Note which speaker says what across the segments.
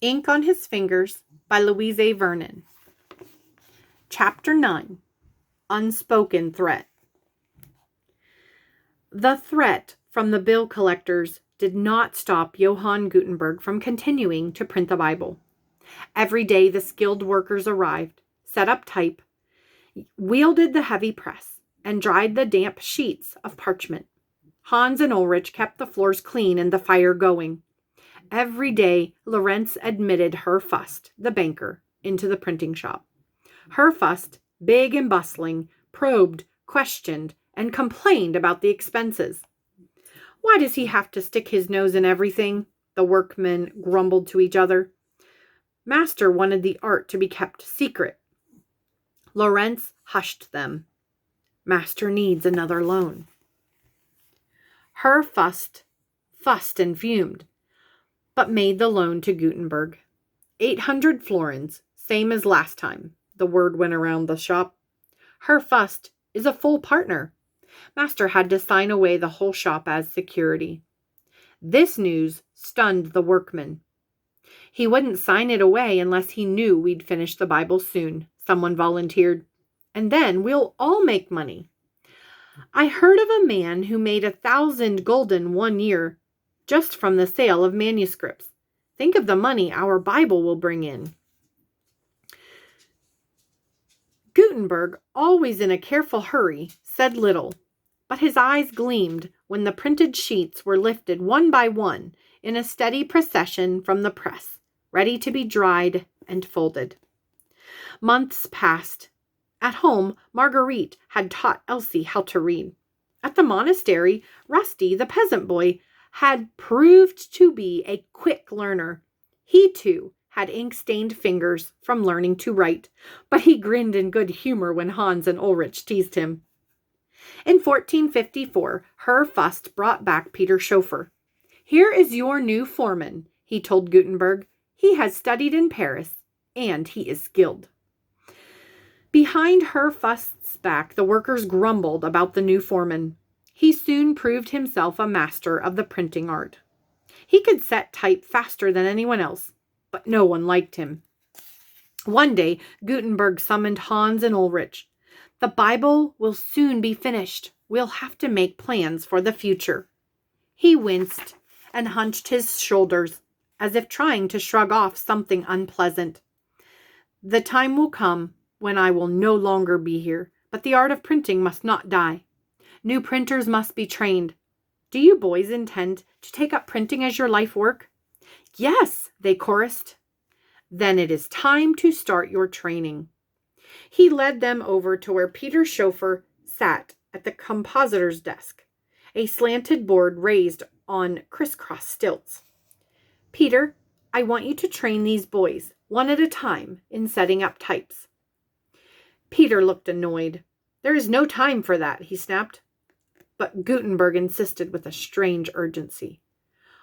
Speaker 1: Ink on His Fingers by Louise Vernon. Chapter 9. Unspoken Threat. The threat from the bill collectors did not stop Johann Gutenberg from continuing to print the Bible. Every day the skilled workers arrived, set up type, wielded the heavy press, and dried the damp sheets of parchment. Hans and Ulrich kept the floors clean and the fire going. Every day, Lorenz admitted Herr Fust, the banker, into the printing shop. Herr Fust, big and bustling, probed, questioned, and complained about the expenses. "Why does he have to stick his nose in everything?" the workmen grumbled to each other. Master wanted the art to be kept secret. Lorenz hushed them. Master needs another loan. Herr Fust fussed and fumed, but made the loan to Gutenberg. 800 florins, same as last time, the word went around the shop. Herr Fust is a full partner. Master had to sign away the whole shop as security. This news stunned the workmen. "He wouldn't sign it away unless he knew we'd finish the Bible soon," someone volunteered. "And then we'll all make money. I heard of a man who made 1,000 gulden one year just from the sale of manuscripts. Think of the money our Bible will bring in." Gutenberg, always in a careful hurry, said little, but his eyes gleamed when the printed sheets were lifted one by one in a steady procession from the press, ready to be dried and folded. Months passed. At home, Marguerite had taught Elsie how to read. At the monastery, Rusty, the peasant boy, had proved to be a quick learner. He, too, had ink-stained fingers from learning to write, but he grinned in good humor when Hans and Ulrich teased him. In 1454, Herr Fust brought back Peter Schoeffer. "Here is your new foreman," he told Gutenberg. "He has studied in Paris, and he is skilled." Behind Herr Fust's back, the workers grumbled about the new foreman. He soon proved himself a master of the printing art. He could set type faster than anyone else, but no one liked him. One day, Gutenberg summoned Hans and Ulrich. "The Bible will soon be finished. We'll have to make plans for the future." He winced and hunched his shoulders, as if trying to shrug off something unpleasant. "The time will come when I will no longer be here, but the art of printing must not die. New printers must be trained. Do you boys intend to take up printing as your life work?" "Yes," they chorused. "Then it is time to start your training." He led them over to where Peter Schoeffer sat at the compositor's desk, a slanted board raised on crisscross stilts. "Peter, I want you to train these boys, one at a time, in setting up types." Peter looked annoyed. "There is no time for that," he snapped. But Gutenberg insisted with a strange urgency.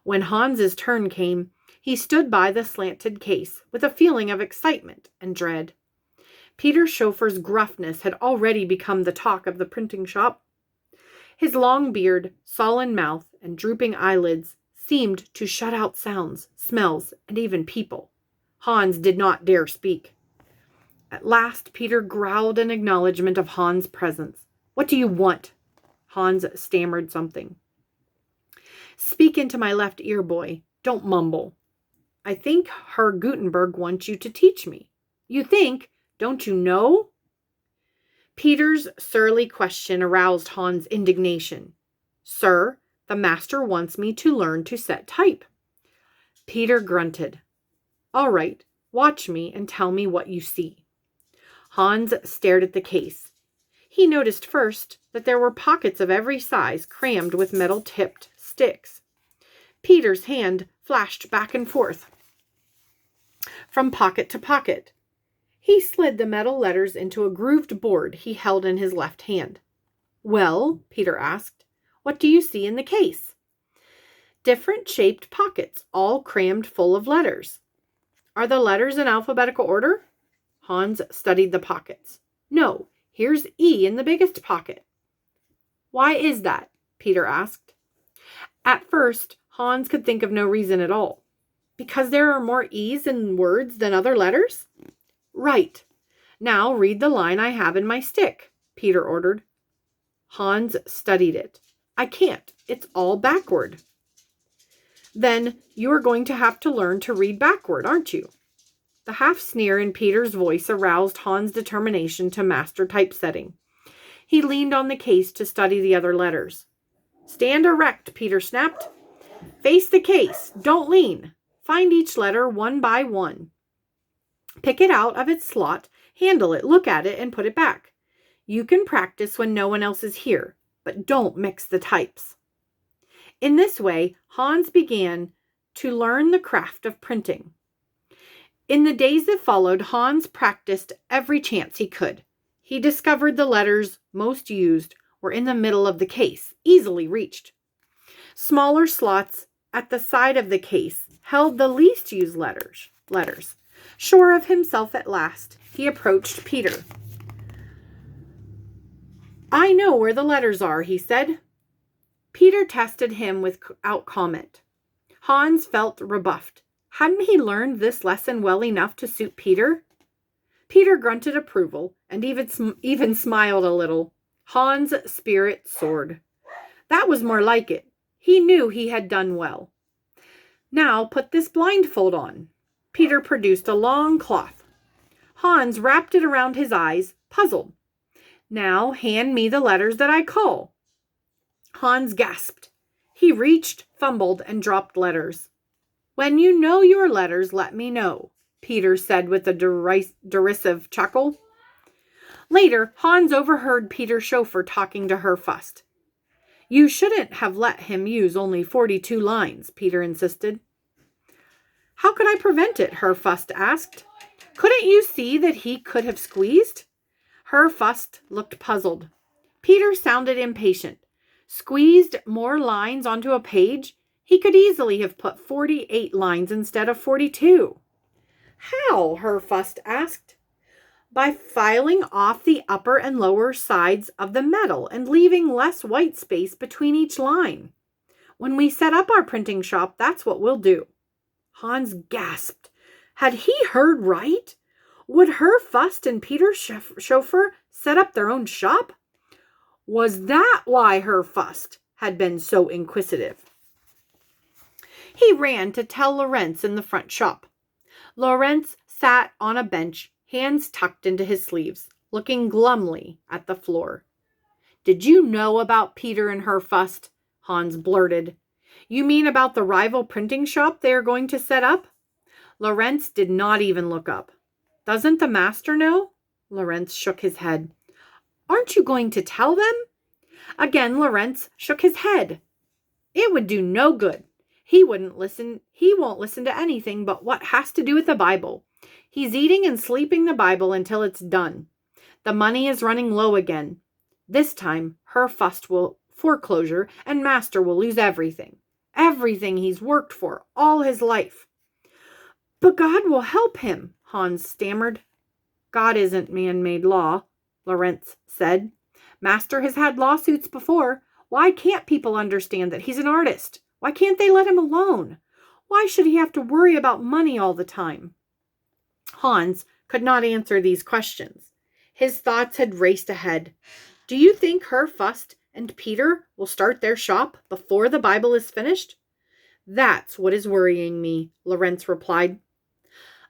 Speaker 1: When Hans's turn came, he stood by the slanted case with a feeling of excitement and dread. Peter Schoeffer's gruffness had already become the talk of the printing shop. His long beard, sullen mouth, and drooping eyelids seemed to shut out sounds, smells, and even people. Hans did not dare speak. At last, Peter growled an acknowledgement of Hans' presence. "What do you want?" Hans stammered something. "Speak into my left ear, boy. Don't mumble." "I think Herr Gutenberg wants you to teach me." "You think? Don't you know?" Peter's surly question aroused Hans' indignation. "Sir, the master wants me to learn to set type." Peter grunted. "All right, watch me and tell me what you see." Hans stared at the case. He noticed first that there were pockets of every size crammed with metal-tipped sticks. Peter's hand flashed back and forth from pocket to pocket. He slid the metal letters into a grooved board he held in his left hand. "Well," Peter asked, "what do you see in the case?" "Different shaped pockets, all crammed full of letters." "Are the letters in alphabetical order?" Hans studied the pockets. "No. Here's E in the biggest pocket." "Why is that?" Peter asked. At first, Hans could think of no reason at all. Because there are more E's in words than other letters? Right. Now read the line I have in my stick, Peter ordered. Hans studied it. I can't. It's all backward. Then you are going to have to learn to read backward, aren't you? The half-sneer in Peter's voice aroused Hans' determination to master typesetting. He leaned on the case to study the other letters. Stand erect, Peter snapped. Face the case. Don't lean. Find each letter one by one. Pick it out of its slot, handle it, look at it, and put it back. You can practice when no one else is here, but don't mix the types. In this way, Hans began to learn the craft of printing. In the days that followed, Hans practiced every chance he could. He discovered the letters most used were in the middle of the case, easily reached. Smaller slots at the side of the case held the least used letters. Sure of himself at last, he approached Peter. I know where the letters are, he said. Peter tested him without comment. Hans felt rebuffed. Hadn't he learned this lesson well enough to suit Peter? Peter grunted approval and even smiled a little. Hans' spirit soared. That was more like it. He knew he had done well. Now put this blindfold on. Peter produced a long cloth. Hans wrapped it around his eyes, puzzled. Now hand me the letters that I call. Hans gasped. He reached, fumbled, and dropped letters. When you know your letters, let me know, Peter said with a derisive chuckle. Later, Hans overheard Peter's chauffeur talking to Herr Fust. You shouldn't have let him use only 42 lines, Peter insisted. How could I prevent it? Herr Fust asked. Couldn't you see that he could have squeezed? Herr Fust looked puzzled. Peter sounded impatient. Squeezed more lines onto a page? He could easily have put 48 lines instead of 42. How? Herr Fust asked. By filing off the upper and lower sides of the metal and leaving less white space between each line. When we set up our printing shop, that's what we'll do. Hans gasped. Had he heard right? Would Herr Fust and Peter's chauffeur set up their own shop? Was that why Herr Fust had been so inquisitive? He ran to tell Lorenz in the front shop. Lorenz sat on a bench, hands tucked into his sleeves, looking glumly at the floor. Did you know about Peter and Herr Fust? Hans blurted. You mean about the rival printing shop they are going to set up? Lorenz did not even look up. Doesn't the master know? Lorenz shook his head. Aren't you going to tell them? Again, Lorenz shook his head. It would do no good. He won't listen to anything but what has to do with the Bible. He's eating and sleeping the Bible until it's done. The money is running low again. This time, Herr Fust will foreclosure and master will lose everything. Everything he's worked for all his life. But God will help him, Hans stammered. God isn't man-made law, Lorenz said. Master has had lawsuits before. Why can't people understand that he's an artist? Why can't they let him alone? Why should he have to worry about money all the time? Hans could not answer these questions. His thoughts had raced ahead. Do you think Herr Fust and Peter will start their shop before the Bible is finished? That's what is worrying me, Lorenz replied.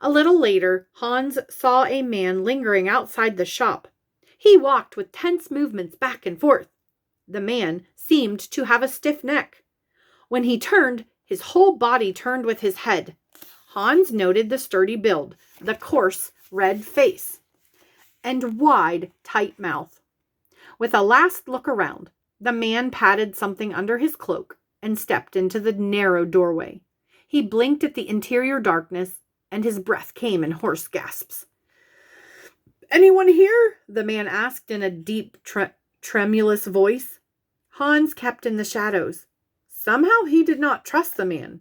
Speaker 1: A little later, Hans saw a man lingering outside the shop. He walked with tense movements back and forth. The man seemed to have a stiff neck. When he turned, his whole body turned with his head. Hans noted the sturdy build, the coarse, red face, and wide, tight mouth. With a last look around, the man patted something under his cloak and stepped into the narrow doorway. He blinked at the interior darkness, and his breath came in hoarse gasps. Anyone here? The man asked in a deep, tremulous voice. Hans kept in the shadows. Somehow he did not trust the man.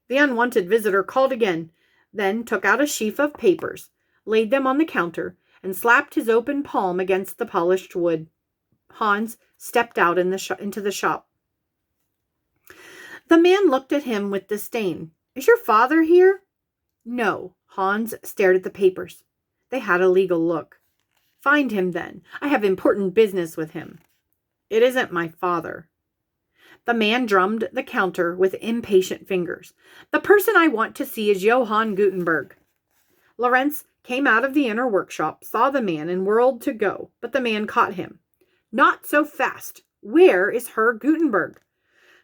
Speaker 1: The unwanted visitor called again, then took out a sheaf of papers, laid them on the counter, and slapped his open palm against the polished wood. Hans stepped out into the shop. The man looked at him with disdain. Is your father here? No. Hans stared at the papers. They had a legal look. Find him then. I have important business with him. It isn't my father. The man drummed the counter with impatient fingers. The person I want to see is Johann Gutenberg. Lorenz came out of the inner workshop, saw the man, and whirled to go, but the man caught him. Not so fast. Where is Herr Gutenberg?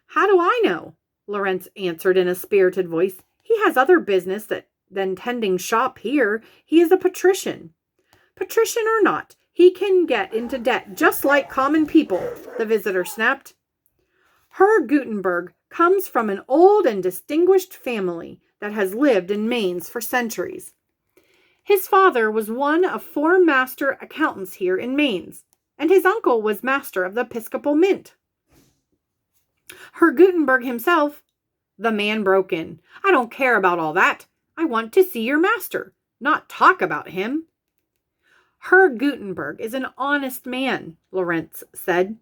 Speaker 1: How do I know? Lorenz answered in a spirited voice. He has other business than tending shop here. He is a patrician. Patrician or not, he can get into debt just like common people, the visitor snapped. Herr Gutenberg comes from an old and distinguished family that has lived in Mainz for centuries. His father was one of 4 master accountants here in Mainz, and his uncle was master of the Episcopal Mint. Herr Gutenberg himself, the man broke in. I don't care about all that. I want to see your master, not talk about him. Herr Gutenberg is an honest man, Lorenz said.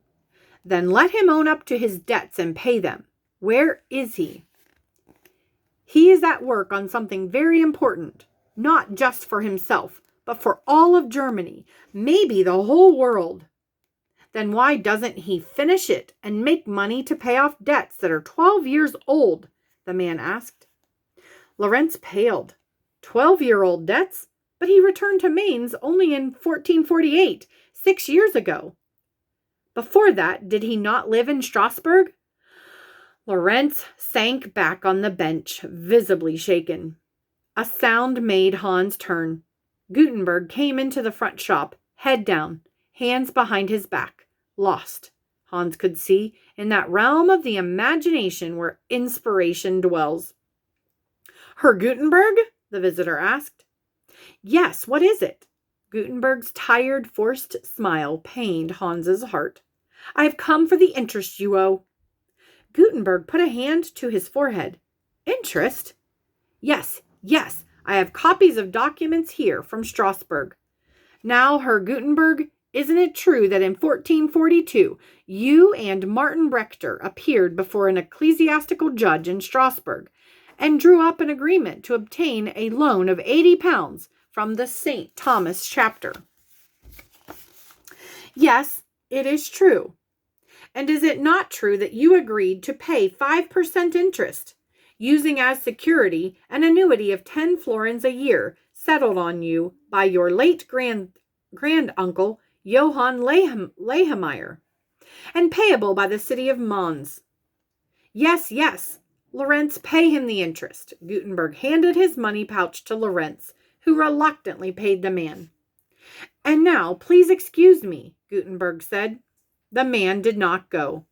Speaker 1: Then let him own up to his debts and pay them. Where is he? He is at work on something very important, not just for himself, but for all of Germany, maybe the whole world. Then why doesn't he finish it and make money to pay off debts that are 12 years old? The man asked. Lorenz paled. 12-year-old debts? But he returned to Mainz only in 1448, 6 years ago. Before that, did he not live in Strasbourg? Lorenz sank back on the bench, visibly shaken. A sound made Hans turn. Gutenberg came into the front shop, head down, hands behind his back, lost, Hans could see, in that realm of the imagination where inspiration dwells. Herr Gutenberg? The visitor asked. Yes, what is it? Gutenberg's tired, forced smile pained Hans's heart. I have come for the interest you owe. Gutenberg put a hand to his forehead. Interest? Yes, I have copies of documents here from Strasbourg. Now, Herr Gutenberg, isn't it true that in 1442 you and Martin Brechter appeared before an ecclesiastical judge in Strasbourg and drew up an agreement to obtain a loan of 80 pounds from the St. Thomas chapter? Yes, it is true. And is it not true that you agreed to pay 5% interest, using as security an annuity of 10 florins a year settled on you by your late grand-uncle Johann Lehemeyer, and payable by the city of Mons? Yes. Lorenz, pay him the interest. Gutenberg handed his money pouch to Lorenz, who reluctantly paid the man. And now, please excuse me, Gutenberg said. The man did not go.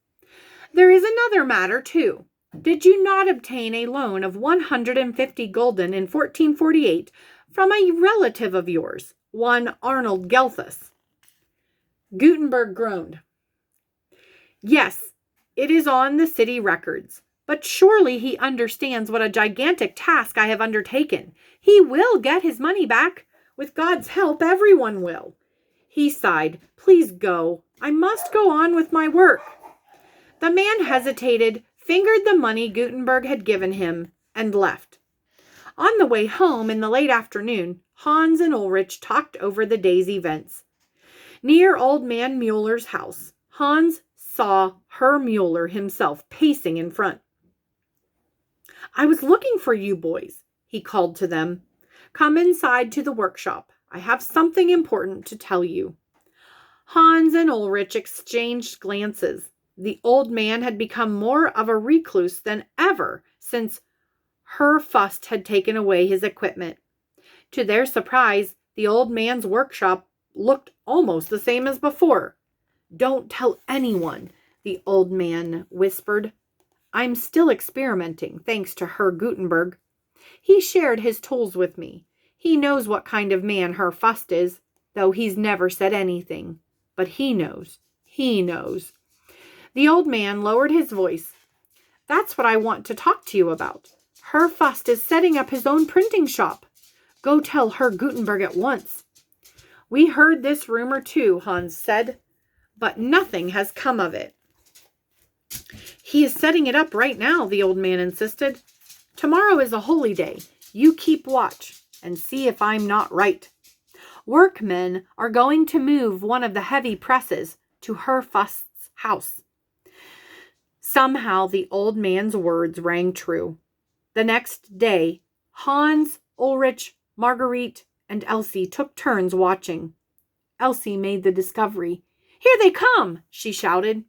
Speaker 1: There is another matter, too. Did you not obtain a loan of 150 gulden in 1448 from a relative of yours, one Arnold Gelthus? Gutenberg groaned. Yes, it is on the city records. But surely he understands what a gigantic task I have undertaken. He will get his money back. With God's help, everyone will. He sighed. Please go. I must go on with my work. The man hesitated, fingered the money Gutenberg had given him, and left. On the way home in the late afternoon, Hans and Ulrich talked over the day's events. Near old man Mueller's house, Hans saw Herr Mueller himself pacing in front. I was looking for you boys, he called to them. Come inside to the workshop. I have something important to tell you. Hans and Ulrich exchanged glances. The old man had become more of a recluse than ever since Herr Fust had taken away his equipment. To their surprise, the old man's workshop looked almost the same as before. Don't tell anyone, the old man whispered. I'm still experimenting, thanks to Herr Gutenberg. He shared his tools with me. He knows what kind of man Herr Fust is, though he's never said anything. But he knows. The old man lowered his voice. That's what I want to talk to you about. Herr Fust is setting up his own printing shop. Go tell Herr Gutenberg at once. We heard this rumor too, Hans said, but nothing has come of it. He is setting it up right now, the old man insisted. Tomorrow is a holy day. You keep watch and see if I'm not right. Workmen are going to move one of the heavy presses to Herr Fust's house." Somehow the old man's words rang true. The next day, Hans, Ulrich, Marguerite, and Elsie took turns watching. Elsie made the discovery. "Here they come!" she shouted.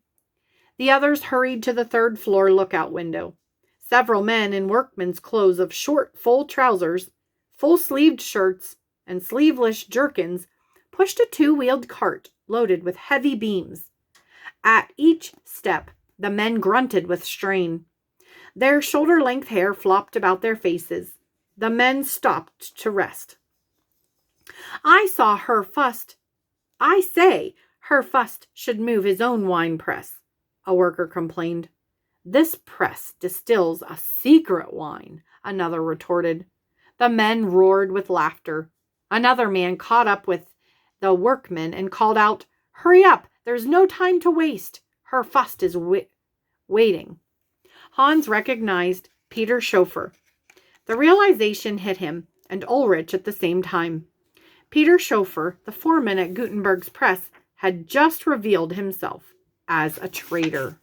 Speaker 1: The others hurried to the third-floor lookout window. Several men in workmen's clothes of short, full trousers, full-sleeved shirts, and sleeveless jerkins pushed a two-wheeled cart loaded with heavy beams. At each step, the men grunted with strain. Their shoulder-length hair flopped about their faces. The men stopped to rest. "I saw Herr Fust. I say, Herr Fust should move his own wine press," a worker complained. "This press distills a secret wine," another retorted. The men roared with laughter. Another man caught up with the workmen and called out, "Hurry up! There's no time to waste. Herr Fust is waiting." Hans recognized Peter Schoeffer. The realization hit him and Ulrich at the same time. Peter Schoeffer, the foreman at Gutenberg's press, had just revealed himself as a traitor.